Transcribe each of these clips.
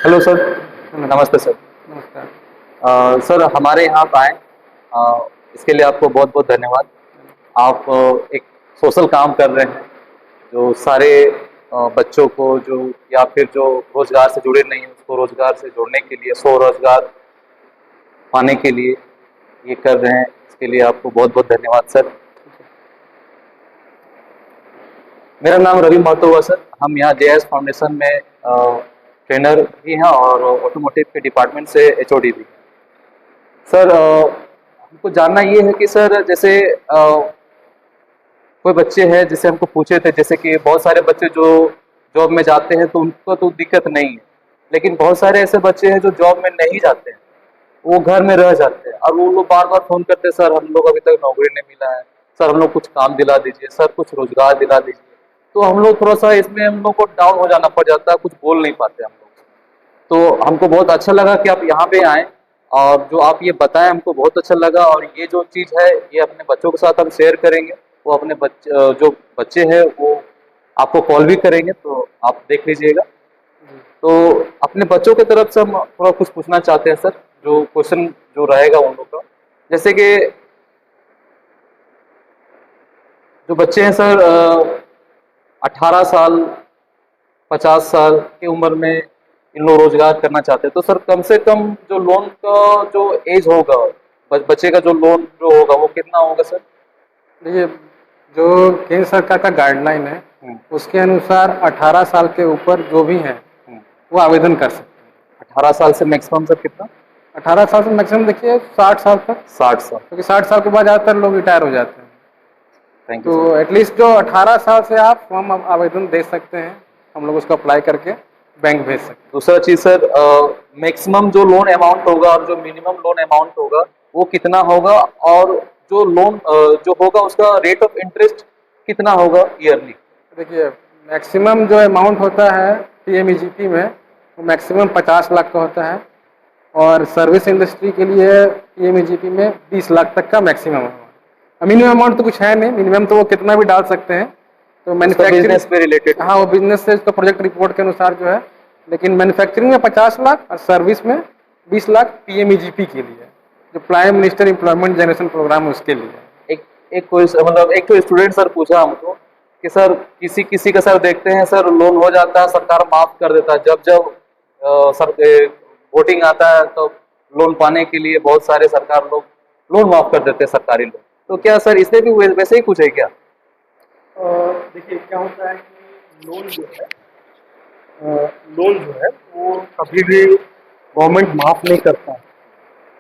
Hello sir. नमस्ते sir. नमस्कार। Sir हमारे यहाँ आप आए, इसके लिए आपको बहुत बहुत धन्यवाद। आप एक सोशल काम कर रहे हैं जो सारे बच्चों को जो या फिर जो रोजगार से जुड़े नहीं हैं उसको रोजगार से जोड़ने के लिए, स्वरोजगार पाने के लिए ये कर रहे हैं। इसके लिए आपको बहुत बहुत धन्यवाद सर। मेरा नाम रवि महतो हुआ सर। हम यहाँ जेएस फाउंडेशन में ट्रेनर भी हैं और ऑटोमोटिव के डिपार्टमेंट से एचओडी भी। सर हमको जानना ये है कि सर जैसे कोई बच्चे हैं जैसे हमको पूछे थे, जैसे कि बहुत सारे बच्चे जो जॉब में जाते हैं तो उनको तो दिक्कत नहीं है, लेकिन बहुत सारे ऐसे बच्चे हैं जो जॉब में नहीं जाते हैं, वो घर में रह जाते हैं और वो लोग बार बार फोन करते हैं, सर हम लोग अभी तक नौकरी नहीं मिला है, सर हम लोग कुछ काम दिला दीजिए, सर कुछ रोजगार दिला दीजिए। तो हम लोग थोड़ा सा इसमें हम लोग को डाउन हो जाना पड़ जाता है, कुछ बोल नहीं पाते हम लोग। तो हमको बहुत अच्छा लगा कि आप यहाँ पे आए और जो आप ये बताएं हमको बहुत अच्छा लगा, और ये जो चीज़ है ये अपने बच्चों के साथ हम शेयर करेंगे। वो अपने बच्चे जो बच्चे हैं वो आपको कॉल भी करेंगे, तो आप देख लीजिएगा। तो अपने बच्चों की तरफ से हम थोड़ा कुछ पूछना चाहते हैं सर, जो क्वेश्चन जो रहेगा उन लोग का, जैसे कि जो बच्चे हैं सर 18 साल 50 साल की उम्र में इन लोग रोजगार करना चाहते हैं, तो सर कम से कम जो लोन का जो एज होगा, बच्चे का जो लोन जो होगा वो कितना होगा सर? देखिए, जो केंद्र सरकार का गाइडलाइन है हम्म, उसके अनुसार 18 साल के ऊपर जो भी हैं हम्म। वो आवेदन कर सकते हैं। 18 साल से मैक्सिमम सर कितना? 18 साल से मैक्सिमम देखिए 60 साल तक, 60 साल। क्योंकि 60 साल के बाद ज़्यादातर लोग रिटायर हो जाते हैं। थैंक यू तो सर। एटलीस्ट जो 18 साल से आप फॉर्म आवेदन दे सकते हैं, हम लोग उसको अप्लाई करके बैंक भेज सकते दूसरा चीज सर, मैक्सिमम जो लोन अमाउंट होगा और जो मिनिमम लोन अमाउंट होगा वो कितना होगा, और जो लोन जो होगा उसका रेट ऑफ इंटरेस्ट कितना होगा ईयरली? हैं। देखिए, मैक्सिमम जो अमाउंट होता है पीएमईजीपी में वो मैक्सिमम 50 लाख का होता है, और सर्विस इंडस्ट्री के लिए पीएमईजीपी में 20 लाख तक का मैक्सिमम है। मिनिमम अमाउंट तो कुछ है नहीं, मिनिमम तो वो कितना भी डाल सकते हैं। तो उसका मैन्युफैक्चरिंग, बिजनेस पे रिलेटेड? हाँ वो बिजनेस से उसका प्रोजेक्ट रिपोर्ट के अनुसार जो है, लेकिन मैन्युफैक्चरिंग में 50 लाख और सर्विस में 20 लाख पीएमईजीपी के लिए, जो prime minister employment generation programme है उसके लिए। एक एक कोई मतलब एक तो स्टूडेंट सर पूछा हमको कि सर किसी किसी का सर देखते हैं सर लोन हो जाता है, सरकार माफ कर देता है, जब जब सर वोटिंग आता है तो लोन पाने के लिए बहुत सारे सरकार लोग लोन माफ कर देते हैं, सरकारी लोन। तो क्या सर इसमें भी वैसे ही कुछ है क्या? देखिए क्या होता है कि लोन जो है वो कभी भी गवर्नमेंट माफ नहीं करता है।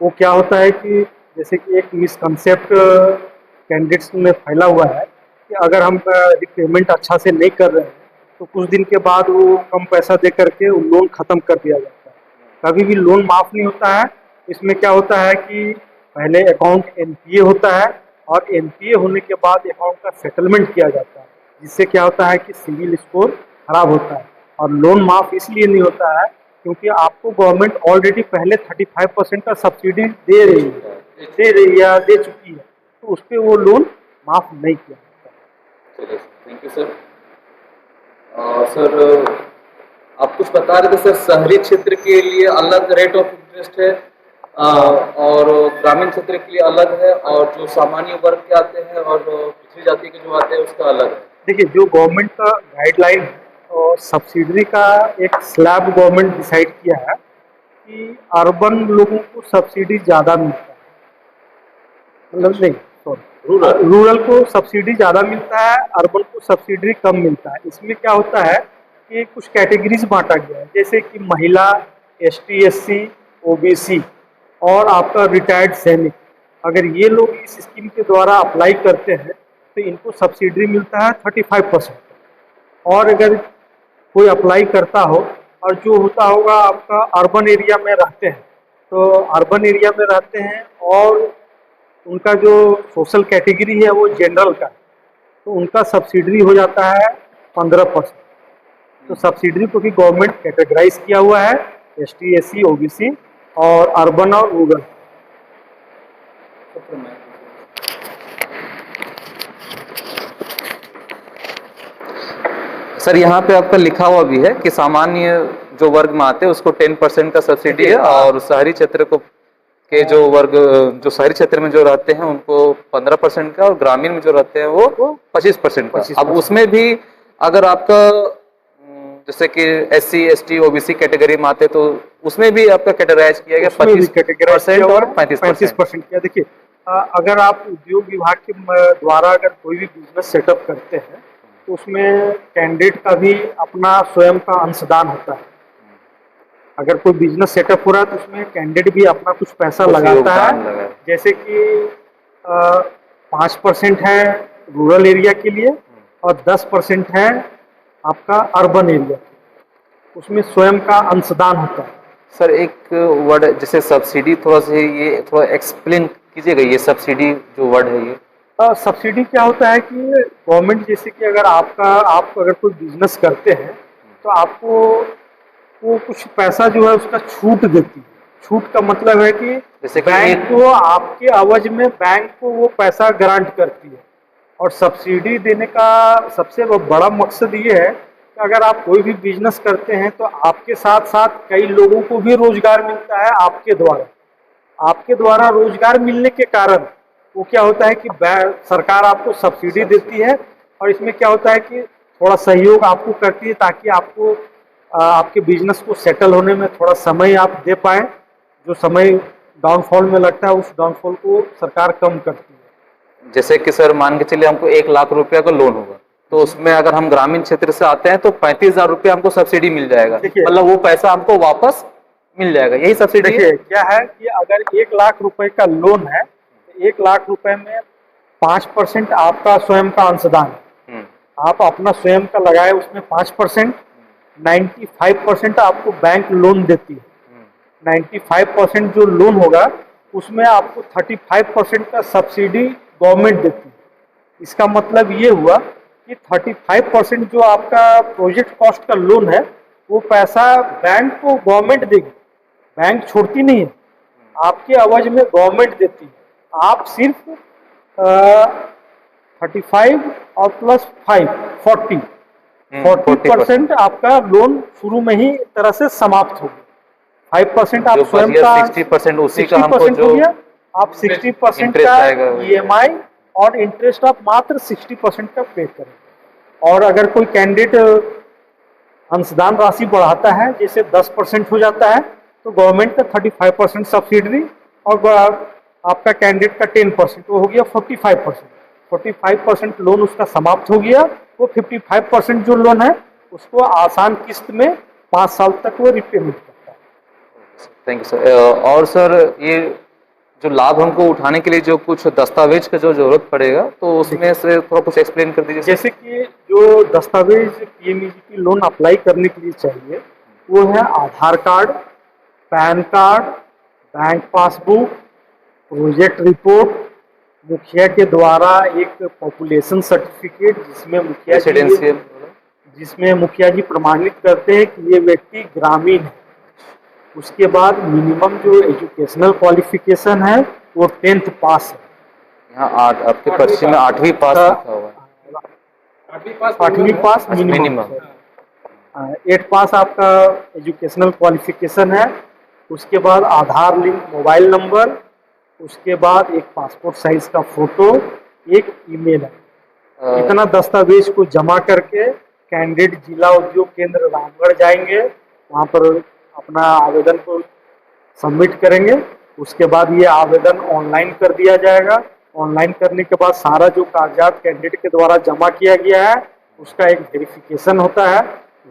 वो क्या होता है कि जैसे कि एक मिसकंसेप्ट कैंडिडेट्स में फैला हुआ है कि अगर हम रिपेमेंट अच्छा से नहीं कर रहे हैं तो कुछ दिन के बाद वो कम पैसा दे करके वो लोन ख़त्म कर दिया जाता है। कभी भी लोन माफ नहीं होता है। इसमें क्या होता है कि पहले अकाउंट एनपीए होता है और एनपीए होने के बाद अकाउंट का सेटलमेंट किया जाता है, जिससे क्या होता है कि सिविल स्कोर खराब होता है। और लोन माफ इसलिए नहीं होता है क्योंकि आपको गवर्नमेंट ऑलरेडी पहले 35% का सब्सिडी दे रही है या दे चुकी है, तो उस पर वो लोन माफ नहीं किया जाता है। चलिए थैंक यू सर। सर आप कुछ बता रहे थे सर, शहरी क्षेत्र के लिए अलग रेट ऑफ इंटरेस्ट है और ग्रामीण क्षेत्र के लिए अलग है, और जो सामान्य वर्ग के आते हैं और पिछड़ी जाति के जो आते हैं उसका अलग है। देखिए जो गवर्नमेंट का गाइडलाइन है और सब्सिडी का एक स्लैब गवर्नमेंट डिसाइड किया है कि अर्बन लोगों को सब्सिडी ज़्यादा मिलता है, मतलब नहीं सॉरी, रूरल को सब्सिडी ज़्यादा मिलता है, अर्बन को सब्सिडी कम मिलता है। इसमें क्या होता है कि कुछ कैटेगरीज बांटा गया है, जैसे कि महिला, एसटी एससी, ओबीसी और आपका रिटायर्ड सैनिक। अगर ये लोग इस स्कीम के द्वारा अप्लाई करते हैं तो इनको सब्सिडी मिलता है 35%। और अगर कोई अप्लाई करता हो और जो होता होगा आपका अर्बन एरिया में रहते हैं, तो अर्बन एरिया में रहते हैं और उनका जो सोशल कैटेगरी है वो जनरल का है, तो उनका सब्सिडी हो जाता है 15%। तो सब्सिडी को भी गवर्नमेंट कैटेगराइज किया हुआ है S T S C OBC और अर्बन और रूरल। सर यहाँ पे आपका लिखा हुआ भी है कि सामान्य जो वर्ग में आते हैं उसको 10% का सब्सिडी है, और शहरी क्षेत्र को के जो वर्ग जो शहरी क्षेत्र में जो रहते हैं उनको 15% का, और ग्रामीण में जो रहते हैं वो 25% का। अब उसमें भी अगर आपका जैसे कि SC ST OBC कैटेगरी में आते तो उसमें भी आपका कैटेगराइज किया गया 25% और 35%। किया। देखिए अगर आप उद्योग विभाग के द्वारा अगर कोई भी बिजनेस सेटअप करते हैं तो उसमें कैंडिडेट का भी अपना स्वयं का अंशदान होता है। अगर कोई बिजनेस सेटअप हो रहा है तो उसमें कैंडिडेट भी अपना कुछ पैसा लगाता है, जैसे कि 5% है रूरल एरिया के लिए और 10% है आपका अर्बन एरिया, उसमें स्वयं का अंशदान होता है। सर एक वर्ड जैसे सब्सिडी, थोड़ा सा ये थोड़ा एक्सप्लेन कीजिएगा, ये सब्सिडी जो वर्ड है ये सब्सिडी क्या होता है कि गवर्नमेंट जैसे कि अगर आप अगर कोई बिजनेस करते हैं तो आपको वो कुछ पैसा जो है उसका छूट देती है। छूट का मतलब है कि जैसे कि बैंक को आपके अवज में बैंक को वो पैसा ग्रांट करती है। और सब्सिडी देने का सबसे बड़ा मकसद ये है कि अगर आप कोई भी बिजनेस करते हैं तो आपके साथ साथ कई लोगों को भी रोजगार मिलता है आपके द्वारा। आपके द्वारा रोजगार मिलने के कारण वो क्या होता है कि सरकार आपको सब्सिडी देती है, और इसमें क्या होता है कि थोड़ा सहयोग आपको करती है ताकि आपको आपके बिजनेस को सेटल होने में थोड़ा समय आप दे पाए। जो समय डाउनफॉल में लगता है उस डाउनफॉल को सरकार कम करती है। जैसे कि सर मान के चलिए हमको 1 लाख रुपया का लोन होगा, तो उसमें अगर हम ग्रामीण क्षेत्र से आते हैं तो 35,000 रुपया हमको सब्सिडी मिल जाएगा, मतलब वो पैसा हमको वापस मिल जाएगा, यही सब्सिडी। देखिए क्या है कि अगर 1 लाख रुपए का लोन है तो 1 लाख रुपए में 5% आपका स्वयं का अंशदान है। आप अपना स्वयं का लगाए उसमें 5%, 95% आपको बैंक लोन देती है। 95% जो लोन होगा उसमें आपको 35% का सब्सिडी गवर्नमेंट देती है। इसका मतलब ये हुआ कि 35% जो आपका प्रोजेक्ट कॉस्ट का लोन है वो पैसा बैंक को गवर्नमेंट देगी, बैंक छोड़ती नहीं है, आपके अवज में गवर्नमेंट देती है। आप सिर्फ 35 और प्लस 5 40% आपका लोन शुरू में ही एक तरह से समाप्त हो गया। 5% आप स्वयं का 60% उसी का हमको जो हो गया, आप 60% का EMI और इंटरेस्ट आप मात्र 60% का पे करें। और अगर कोई कैंडिडेट अंशदान राशि बढ़ाता है जैसे 10% हो जाता है तो गवर्नमेंट का 35% सब्सिडी और आपका कैंडिडेट का 10%, वो हो गया 45%। 45% लोन उसका समाप्त हो गया, वो 55% जो लोन है उसको आसान किस्त में 5 साल तक वो रिपेमेंट करता है। Thank you sir. और सर ये जो लाभ हमको उठाने के लिए जो कुछ दस्तावेज का जो जरूरत पड़ेगा तो उसमें से थोड़ा कुछ एक्सप्लेन कर दीजिए। जैसे कि जो दस्तावेज PMEGP लोन अप्लाई करने के लिए चाहिए वो है Aadhaar card, PAN card, bank passbook, project report, मुखिया के द्वारा एक पॉपुलेशन सर्टिफिकेट जिसमें मुखिया जी प्रमाणित करते हैं कि ये व्यक्ति ग्रामीण है। उसके बाद मिनिमम जो एजुकेशनल क्वालिफिकेशन है वो 10th पास है। यहाँ आपके पर्ची में 8वीं पास लिखा हुआ है। 8वीं पास मिनिमम। 8 पास आपका एजुकेशनल क्वालिफिकेशन है। उसके बाद आधार लिंक मोबाइल नंबर, उसके बाद एक पासपोर्ट साइज का फोटो, एक ईमेल है। इतना दस्तावेज को जमा करके कैंडिडेट जिला उद्योग केंद्र रामगढ़ जाएंगे, वहाँ पर अपना आवेदन को सबमिट करेंगे। उसके बाद ये आवेदन ऑनलाइन कर दिया जाएगा। ऑनलाइन करने के बाद सारा जो कागजात कैंडिडेट के द्वारा जमा किया गया है उसका एक वेरिफिकेशन होता है।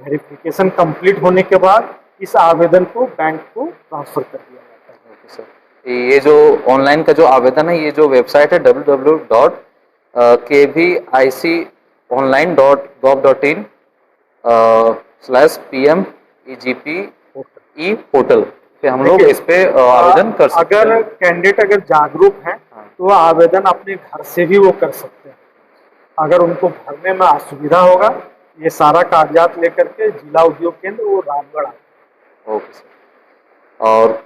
वेरिफिकेशन कंप्लीट होने के बाद इस आवेदन को बैंक को ट्रांसफर कर दिया जाता है। ओके सर, ये जो ऑनलाइन का जो आवेदन है, ये जो वेबसाइट है www.kvic.online.gov.in/PMEGP पोर्टल पे हम लोग इस पे आवेदन कर सकते हैं। अगर कैंडिडेट अगर जागरूक है तो आवेदन अपने घर से भी वो कर सकते हैं। अगर उनको भरने में असुविधा होगा ये सारा कागजात लेकर के जिला उद्योग केंद्र वो रामगढ़। Okay sir. और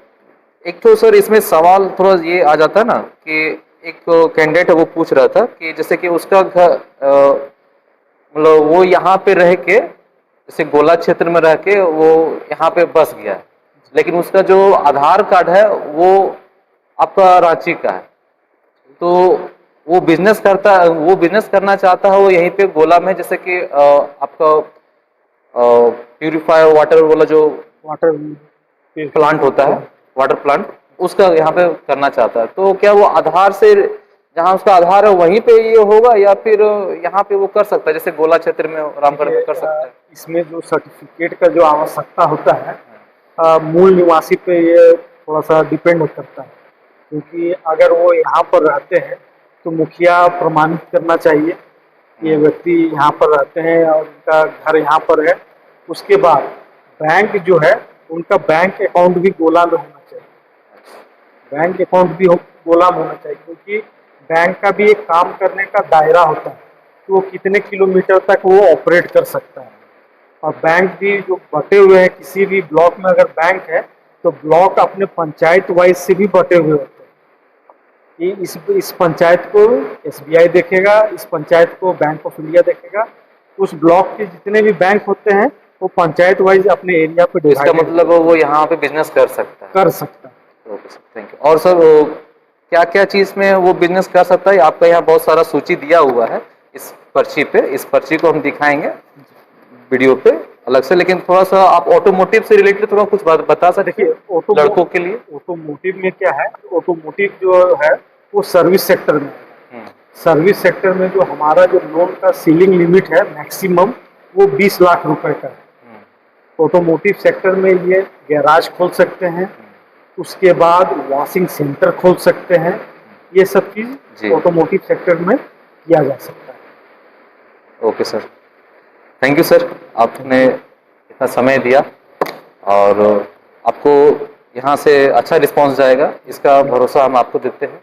एक तो सर इसमें सवाल थोड़ा ये आ जाता है ना कि एक कैंडिडेट है वो पूछ रहा था कि जैसे कि उसका घर मतलब वो यहाँ पे रह के जैसे गोला क्षेत्र में रह के वो यहाँ पे बस गया है, लेकिन उसका जो आधार कार्ड है वो आपका रांची का है, तो वो बिजनेस करना चाहता है वो यहीं पे गोला में, जैसे कि आपका प्यूरिफायर वाटर वाला जो वाटर प्लांट होता है, वाटर प्लांट, उसका यहाँ पे करना चाहता है। तो क्या वो आधार से, जहाँ उसका आधार है वहीं पे ये होगा, या फिर यहाँ पे वो कर सकता है जैसे गोला क्षेत्र में रामगढ़ में कर सकता है? इसमें जो सर्टिफिकेट का जो आवश्यकता होता है मूल निवासी पे ये थोड़ा सा डिपेंड करता है, क्योंकि अगर वो यहाँ पर रहते हैं तो मुखिया प्रमाणित करना चाहिए कि ये व्यक्ति यहाँ पर रहते हैं और उनका घर यहाँ पर है। उसके बाद बैंक जो है उनका बैंक अकाउंट भी गोला में होना चाहिए, बैंक अकाउंट भी गोला में होना चाहिए, क्योंकि बैंक का भी एक काम करने का दायरा होता है कि वो कितने किलोमीटर तक वो ऑपरेट कर सकता है। और बैंक भी जो बटे हुए हैं, किसी भी ब्लॉक में अगर बैंक है तो ब्लॉक अपने पंचायत वाइज से भी बटे हुए होते हैं कि इस पंचायत को SBI देखेगा, इस पंचायत को बैंक ऑफ इंडिया देखेगा। उस ब्लॉक के जितने भी बैंक होते हैं वो पंचायत वाइज अपने एरिया पे तो इसका मतलब वो यहाँ पे बिजनेस कर सकता है? कर सकता है। Okay sir, thank you. और सर क्या क्या चीज़ में वो बिजनेस कर सकता है? आपका यहाँ बहुत सारा सूची दिया हुआ है इस पर्ची पे, इस पर्ची को हम दिखाएंगे वीडियो पे अलग से, लेकिन थोड़ा सा आप ऑटोमोटिव से रिलेटेड थोड़ा कुछ बता सकते हैं लड़कों के लिए? ऑटोमोटिव में क्या है, ऑटोमोटिव जो है वो सर्विस सेक्टर में है। सर्विस सेक्टर में जो हमारा जो लोन का सीलिंग लिमिट है मैक्सिमम वो 20 लाख रुपए का है। ऑटोमोटिव सेक्टर में ये गैराज खोल सकते हैं, उसके बाद वॉशिंग सेंटर खोल सकते हैं, ये सब चीज ऑटोमोटिव सेक्टर में किया जा सकता है। Okay sir, thank you sir, आपने इतना समय दिया और आपको यहाँ से अच्छा रिस्पांस जाएगा इसका भरोसा हम आपको देते हैं।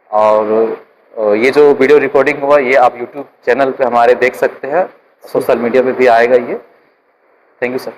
और ये जो वीडियो रिकॉर्डिंग हुआ ये आप यूट्यूब चैनल पे हमारे देख सकते हैं, सोशल मीडिया पे भी आएगा ये। Thank you sir.